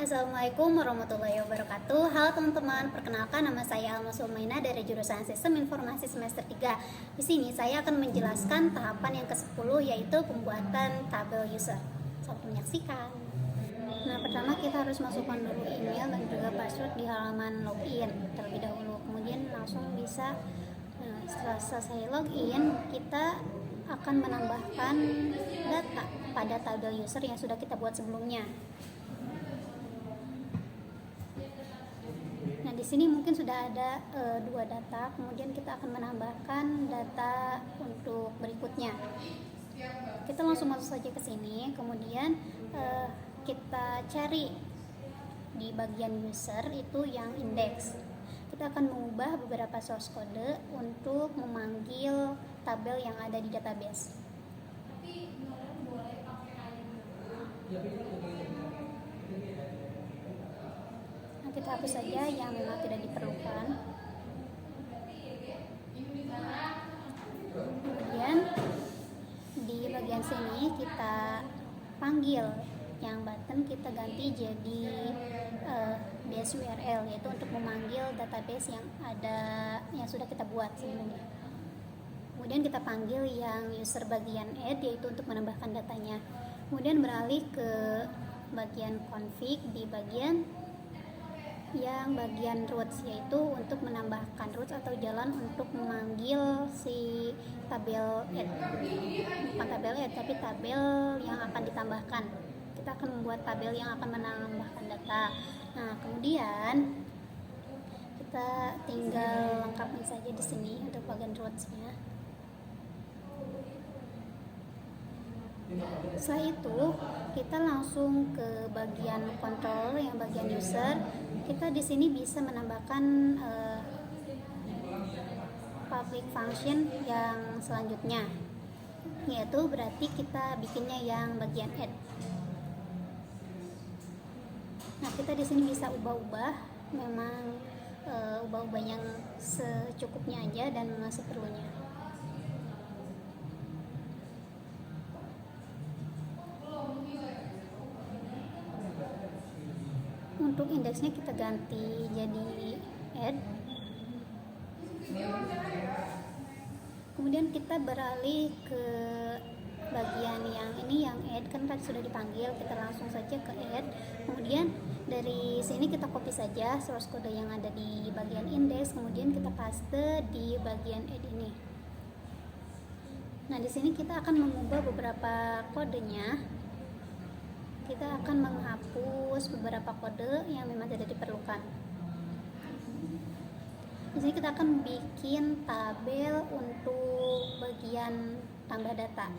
Assalamualaikum warahmatullahi wabarakatuh. Halo teman-teman, perkenalkan nama saya Alma Sulmaina dari jurusan Sistem Informasi semester 3. Di sini saya akan menjelaskan tahapan yang ke-10 yaitu pembuatan tabel user. Selamat menyaksikan. Nah, pertama kita harus masukkan dulu email dan juga password di halaman login terlebih dahulu. Kemudian langsung bisa setelah selesai login, kita akan menambahkan data pada tabel user yang sudah kita buat sebelumnya. Nah, di sini mungkin sudah ada dua data, kemudian kita akan menambahkan data untuk berikutnya. Kita langsung masuk saja ke sini, kemudian kita cari di bagian user itu yang index. Kita akan mengubah beberapa source code untuk memanggil tabel yang ada di database. Kita hapus saja yang memang tidak diperlukan. Kemudian di bagian sini kita panggil yang button, kita ganti jadi base URL, yaitu untuk memanggil database yang sudah kita buat sebelumnya. Kemudian kita panggil yang user bagian add, yaitu untuk menambahkan datanya. Kemudian beralih ke bagian config di bagian roots, yaitu untuk menambahkan roots atau jalan untuk memanggil si tabel add, bukan tabel add tapi tabel yang akan ditambahkan. Kita akan membuat tabel yang akan menambahkan data. Nah, kemudian kita tinggal lengkapin saja di sini untuk bagian rootsnya. Setelah itu kita langsung ke bagian control yang bagian user. Kita di sini bisa menambahkan public function yang selanjutnya, yaitu berarti kita bikinnya yang bagian add. Nah, kita di sini bisa ubah-ubah, memang ubah-ubah yang secukupnya aja dan masih perlunya. Untuk indeksnya kita ganti jadi add. Kemudian kita beralih ke bagian yang ini, yang add kan tadi sudah dipanggil, kita langsung saja ke add. Kemudian dari sini kita copy saja source code yang ada di bagian index, kemudian kita paste di bagian add ini. Nah, di sini kita akan mengubah beberapa kodenya. Kita akan menghapus beberapa kode yang memang tidak diperlukan. Di sini kita akan bikin tabel untuk bagian tambah data.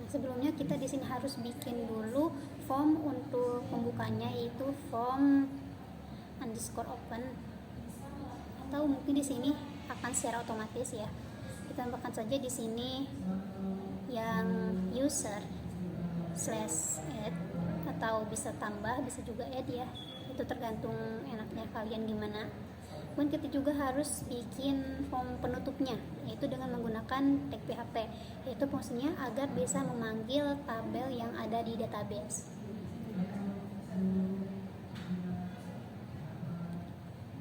Sebelumnya kita di sini harus bikin dulu form untuk pembukanya, yaitu form _open, atau mungkin di sini akan secara otomatis ya. Kita tambahkan saja di sini yang user /add, atau bisa tambah, bisa juga add ya. Itu tergantung enaknya kalian gimana. Kemudian kita juga harus bikin form penutupnya, yaitu dengan menggunakan tag PHP, yaitu fungsinya agar bisa memanggil tabel yang ada di database.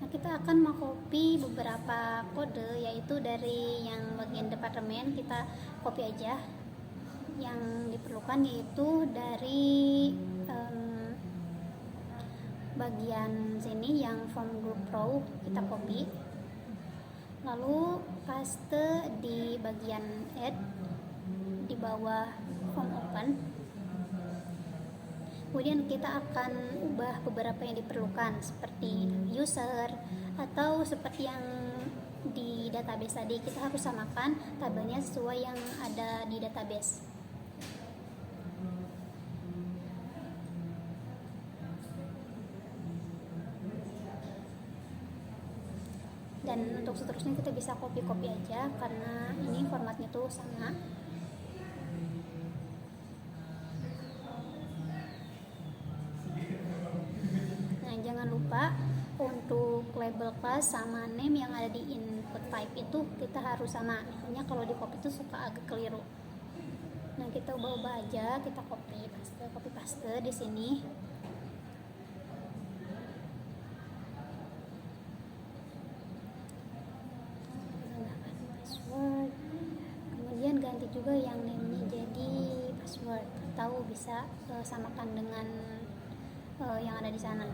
Nah, kita akan mengcopy beberapa kode, yaitu dari yang bagian departemen kita copy aja. Yang diperlukan yaitu dari bagian sini yang form group row kita copy, lalu paste di bagian add di bawah form open. Kemudian kita akan ubah beberapa yang diperlukan seperti user, atau seperti yang di database tadi, kita harus samakan tabelnya sesuai yang ada di database. Dan untuk seterusnya kita bisa copy-copy aja karena ini formatnya tuh sama. class sama name yang ada di input type itu kita harus sama, hanya kalau di copy itu suka agak keliru. Nah, kita ubah-ubah aja, kita copy paste di sini. Tambahkan password. Kemudian ganti juga yang name-nya jadi password, atau bisa samakan dengan yang ada di sana.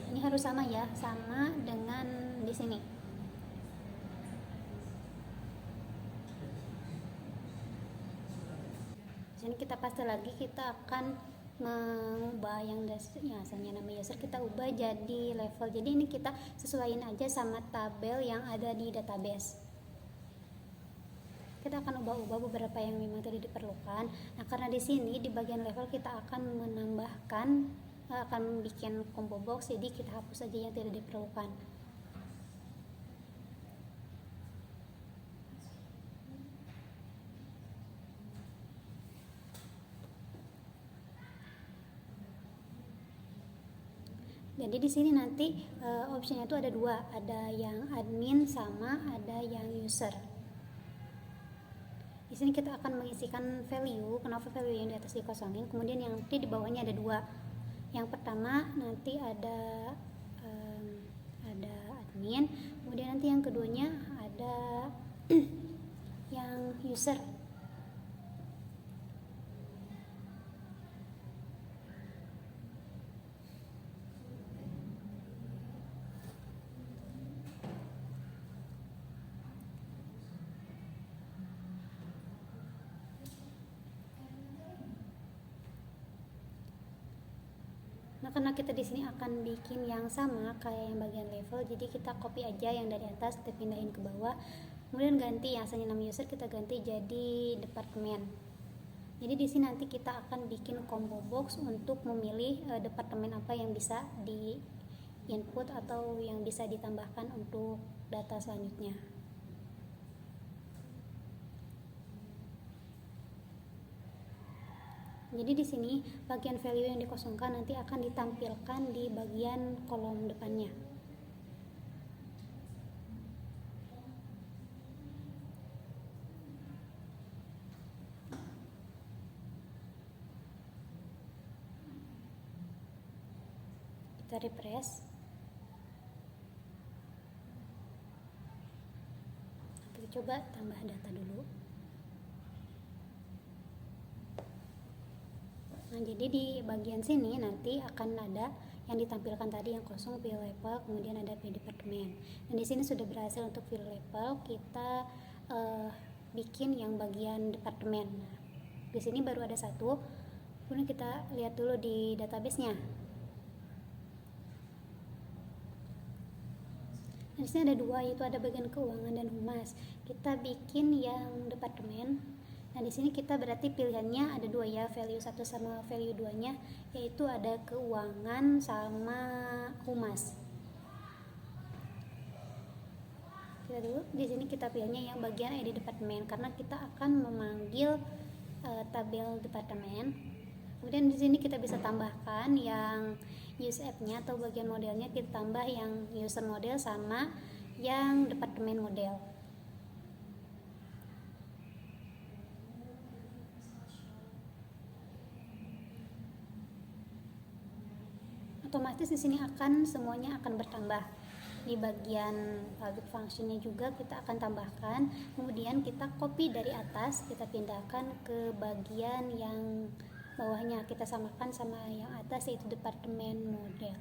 Ini harus sama ya, sama dengan di sini. Di sini kita paste lagi, kita akan mengubah yang asalnya nama user kita ubah jadi level. Jadi ini kita sesuaiin aja sama tabel yang ada di database. Kita akan ubah-ubah beberapa yang memang tadi diperlukan. Nah, karena di sini di bagian level kita akan menambahkan, akan bikin combo box, jadi kita hapus saja yang tidak diperlukan. Jadi di sini nanti optionnya itu ada dua, ada yang admin sama ada yang user. Di sini kita akan mengisikan value, kenapa value yang di atas dikosongin, kemudian yang nanti di bawahnya ada dua. Yang pertama nanti ada admin, kemudian nanti yang keduanya ada yang user. Nah, karena kita di sini akan bikin yang sama kayak yang bagian level, jadi kita copy aja yang dari atas, kita pindahin ke bawah. Kemudian ganti yang asalnya nama user, kita ganti jadi departemen. Jadi di sini nanti kita akan bikin combo box untuk memilih departemen apa yang bisa di input atau yang bisa ditambahkan untuk data selanjutnya. Jadi di sini bagian value yang dikosongkan nanti akan ditampilkan di bagian kolom depannya. Kita refresh. Kita coba tambah data dulu. Nah, jadi di bagian sini nanti akan ada yang ditampilkan tadi yang kosong view level, kemudian ada view departemen. Dan di sini sudah berhasil untuk view level, kita bikin yang bagian departemen. Nah, di sini baru ada satu. Kemudian kita lihat dulu di database-nya. Nah, di sini ada dua, yaitu ada bagian keuangan dan humas. Kita bikin yang departemen. Nah, di sini kita berarti pilihannya ada dua ya, value 1 sama value 2-nya, yaitu ada keuangan sama humas. Kita dulu di sini kita pilihnya yang bagian ID departemen karena kita akan memanggil tabel departemen. Kemudian di sini kita bisa tambahkan yang use app-nya atau bagian modelnya, kita tambah yang user model sama yang departemen model. Otomatis di sini akan semuanya akan bertambah. Di bagian public functionnya juga kita akan tambahkan. Kemudian kita copy dari atas, kita pindahkan ke bagian yang bawahnya, kita samakan sama yang atas yaitu departemen model.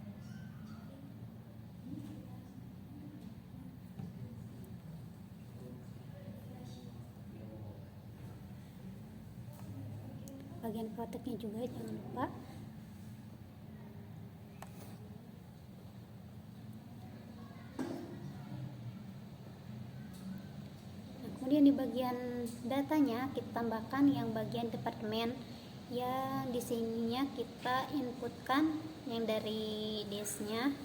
Bagian protectnya juga jangan lupa. Kemudian di bagian datanya kita tambahkan yang bagian departemen, yang di sininya kita inputkan yang dari disk-nya.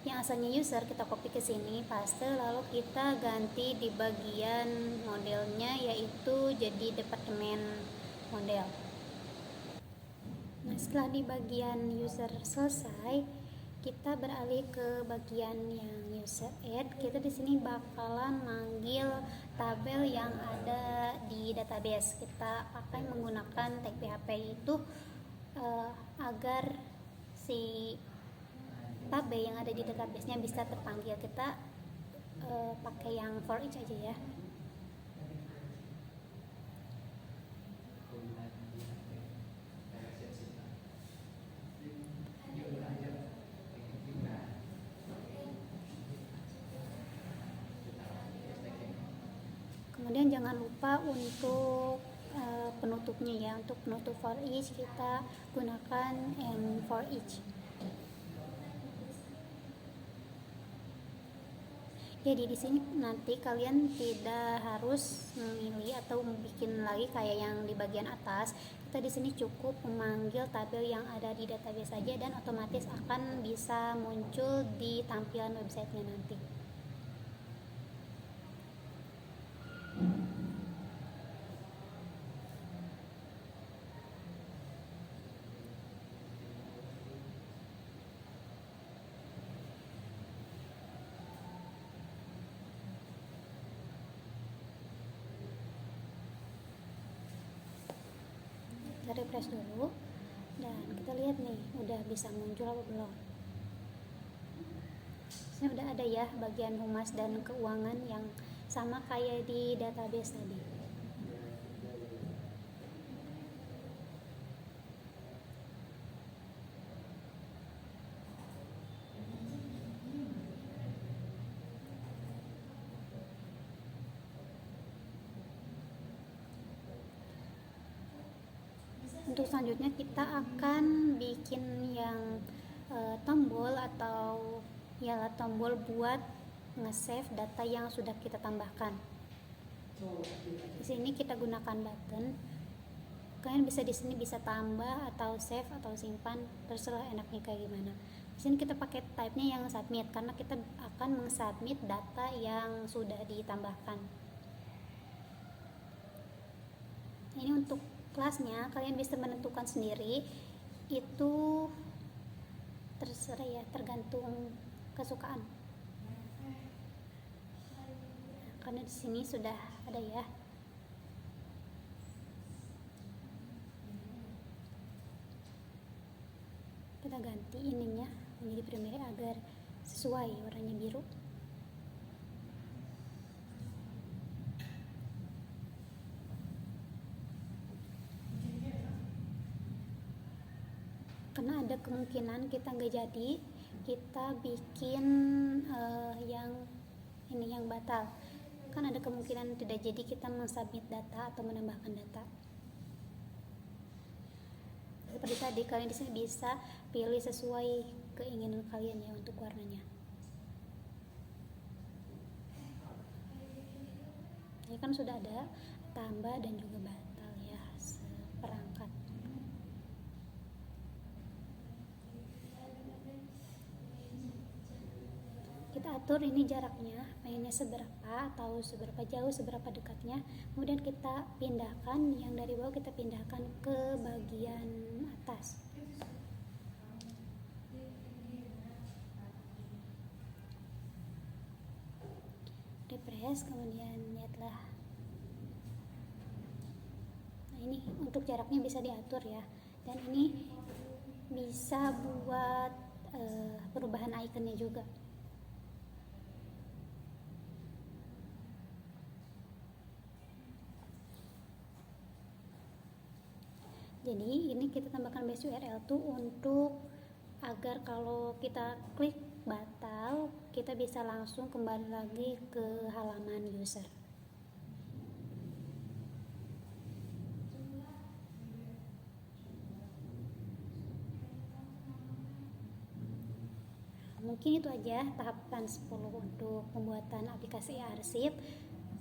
yang asalnya user kita copy ke sini, paste, lalu kita ganti di bagian modelnya yaitu jadi departemen model. Nah, setelah di bagian user selesai, kita beralih ke bagian yang user add. Kita di sini bakalan manggil tabel yang ada di database. Kita akan menggunakan tag PHP itu agar si tabel yang ada di database-nya bisa terpanggil. Kita pakai yang for each aja ya. Kemudian jangan lupa untuk penutupnya ya. Untuk penutup for each kita gunakan and for each. Jadi di sini nanti kalian tidak harus memilih atau bikin lagi kayak yang di bagian atas. Kita di sini cukup memanggil tabel yang ada di database saja dan otomatis akan bisa muncul di tampilan websitenya nanti. Kita refresh dulu dan kita lihat nih udah bisa muncul apa belum. Ini udah ada ya bagian humas dan keuangan yang sama kayak di database tadi. Untuk selanjutnya kita akan bikin yang tombol atau ialah tombol buat nge-save data yang sudah kita tambahkan. Di sini kita gunakan button. Kalian bisa di sini bisa tambah atau save atau simpan, terserah enaknya kayak gimana. Di sini kita pakai type-nya yang submit karena kita akan mensubmit data yang sudah ditambahkan. Ini untuk kelasnya kalian bisa menentukan sendiri, itu terserah ya, tergantung kesukaan. Karena di sini sudah ada ya. Kita ganti ininya menjadi primary agar sesuai warnanya biru. Karena ada kemungkinan kita nggak jadi, kita bikin yang ini yang batal. Kan ada kemungkinan tidak jadi kita mensubmit data atau menambahkan data. Seperti tadi, kalian di sini bisa pilih sesuai keinginan kalian ya untuk warnanya. Ini kan sudah ada tambah dan juga batal ya seperangkat. Kita atur ini jaraknya, pengennya seberapa atau seberapa jauh, seberapa dekatnya. Kemudian kita pindahkan yang dari bawah, kita pindahkan ke bagian atas. Refresh, kemudian lihatlah. Nah, ini untuk jaraknya bisa diatur ya. Dan ini bisa buat perubahan ikonnya juga. Jadi ini kita tambahkan base URL tuh untuk agar kalau kita klik batal, kita bisa langsung kembali lagi ke halaman user. Mungkin itu aja tahapan 10 untuk pembuatan aplikasi arsip.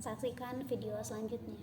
Saksikan video selanjutnya.